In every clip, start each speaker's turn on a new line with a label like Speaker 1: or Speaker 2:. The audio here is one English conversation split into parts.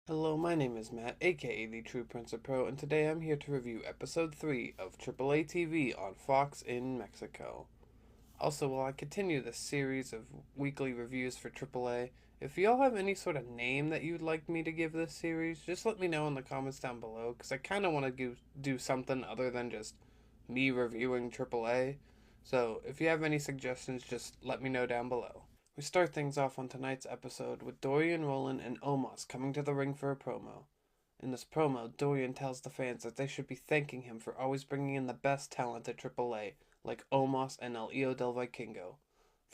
Speaker 1: Hello, my name is Matt, aka the True Prince of Pro, and today I'm here to review episode 3 of AAA TV on Fox in Mexico. Also, while I continue this series of weekly reviews for AAA, if y'all have any sort of name that you'd like me to give this series, just let me know in the comments down below, because I kind of want to do something other than just me reviewing AAA. So, if you have any suggestions, just let me know down below. We start things off on tonight's episode with Dorian, Roland, and Omos coming to the ring for a promo. In this promo, Dorian tells the fans that they should be thanking him for always bringing in the best talent to AAA, like Omos and El Hijo del Vikingo.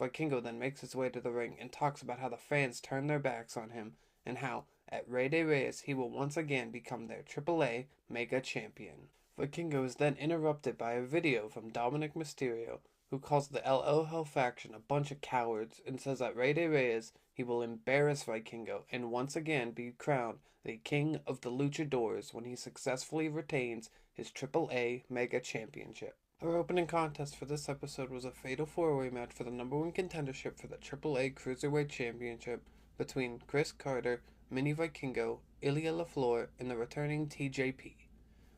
Speaker 1: Vikingo then makes his way to the ring and talks about how the fans turned their backs on him and how, at Rey De Reyes, he will once again become their AAA Mega Champion. Vikingo is then interrupted by a video from Dominic Mysterio, who calls the El Ojo faction a bunch of cowards and says that Rey De Reyes he will embarrass Vikingo and once again be crowned the King of the Luchadors when he successfully retains his AAA Mega Championship. Our opening contest for this episode was a fatal four-way match for the #1 contendership for the AAA Cruiserweight Championship between Chris Carter, Mini Vikingo, Ilya LaFleur, and the returning TJP.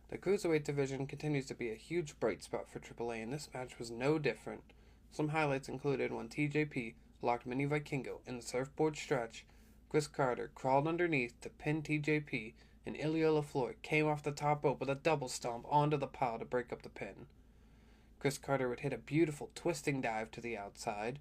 Speaker 1: The Cruiserweight division continues to be a huge bright spot for AAA, and this match was no different. Some highlights included when TJP locked Mini Vikingo in the surfboard stretch, Chris Carter crawled underneath to pin TJP, and Ilya LaFleur came off the top rope with a double stomp onto the pile to break up the pin. Chris Carter would hit a beautiful twisting dive to the outside.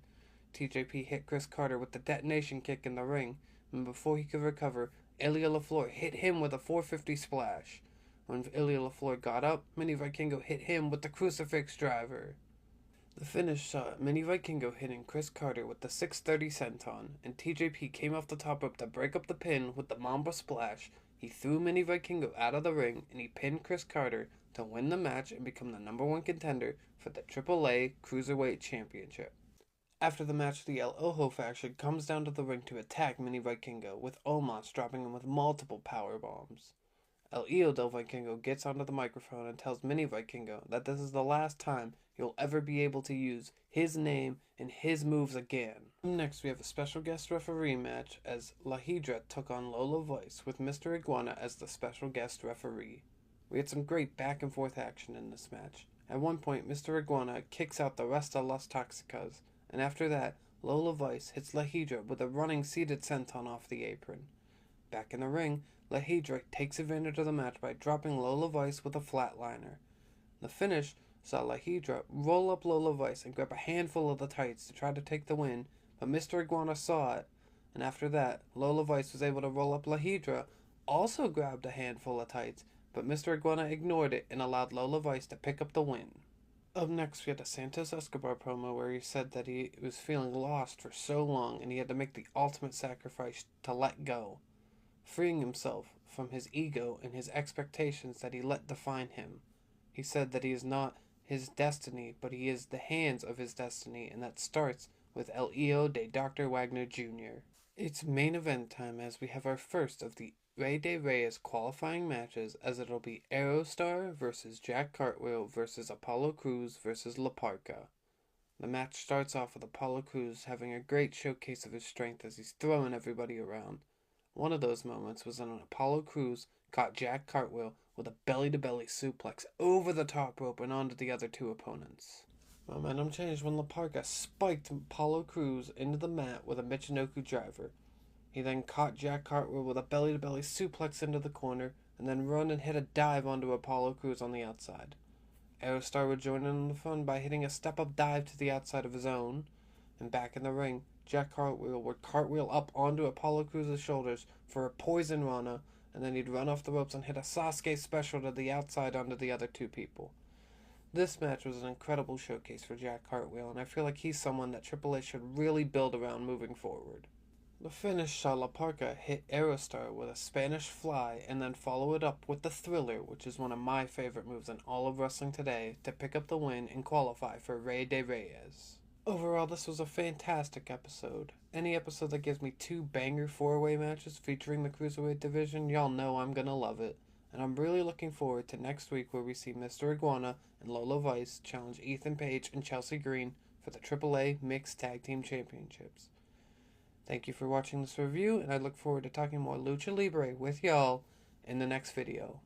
Speaker 1: TJP hit Chris Carter with the detonation kick in the ring, and before he could recover, Ilya LaFleur hit him with a 450 splash. When Ilya LaFleur got up, Mini Vikingo hit him with the crucifix driver. The finish saw Mini Vikingo hitting Chris Carter with the 630 senton, and TJP came off the top rope to break up the pin with the Mamba Splash. He threw Mini Vikingo out of the ring, and he pinned Chris Carter to win the match and become the #1 contender for the AAA Cruiserweight Championship. After the match, the El Ojo faction comes down to the ring to attack Mini Vikingo, with Omos dropping him with multiple power bombs. El Hijo del Vikingo gets onto the microphone and tells Mini Vikingo that this is the last time he'll ever be able to use his name and his moves again. Next, we have a special guest referee match as La Hiedra took on Lola Vice with Mr Iguana as the special guest referee. We had some great back and forth action in this match. At one point, Mr Iguana kicks out the rest of Las Toxicas, and after that, Lola Vice hits La Hiedra with a running seated senton off the apron. Back in the ring, La Hiedra takes advantage of the match by dropping Lola Vice with a flatliner. The finish saw La Hiedra roll up Lola Vice and grab a handful of the tights to try to take the win, but Mr Iguana saw it, and after that, Lola Vice was able to roll up La Hiedra, also grabbed a handful of tights, but Mr Iguana ignored it and allowed Lola Vice to pick up the win. Up next, we had a Santos Escobar promo where he said that he was feeling lost for so long and he had to make the ultimate sacrifice to let go, freeing himself from his ego and his expectations that he let define him. He said that he is not his destiny, but he is the hands of his destiny, and that starts with El Hijo de Dr. Wagner Jr. It's main event time as we have our first of the Rey De Reyes qualifying matches, as it'll be Aerostar versus Jack Cartwheel versus Apollo Crews versus La Parca. The match starts off with Apollo Crews having a great showcase of his strength as he's throwing everybody around. One of those moments was when Apollo Crews caught Jack Cartwheel with a belly-to-belly suplex over the top rope and onto the other two opponents. Momentum changed when La Parca spiked Apollo Crews into the mat with a Michinoku driver. He then caught Jack Cartwheel with a belly-to-belly suplex into the corner and then run and hit a dive onto Apollo Crews on the outside. Aerostar would join in on the fun by hitting a step-up dive to the outside of his own, and back in the ring, Jack Cartwheel would cartwheel up onto Apollo Crews' shoulders for a poison Rana, and then he'd run off the ropes and hit a Sasuke special to the outside onto the other two people. This match was an incredible showcase for Jack Cartwheel, and I feel like he's someone that AAA should really build around moving forward. The finish saw La Parca hit Aerostar with a Spanish Fly and then follow it up with the Thriller, which is one of my favorite moves in all of wrestling today, to pick up the win and qualify for Rey De Reyes. Overall, this was a fantastic episode. Any episode that gives me two banger four-way matches featuring the Cruiserweight division, y'all know I'm gonna love it. And I'm really looking forward to next week where we see Mr. Iguana and Lola Vice challenge Ethan Page and Chelsea Green for the AAA Mixed Tag Team Championships. Thank you for watching this review, and I look forward to talking more Lucha Libre with y'all in the next video.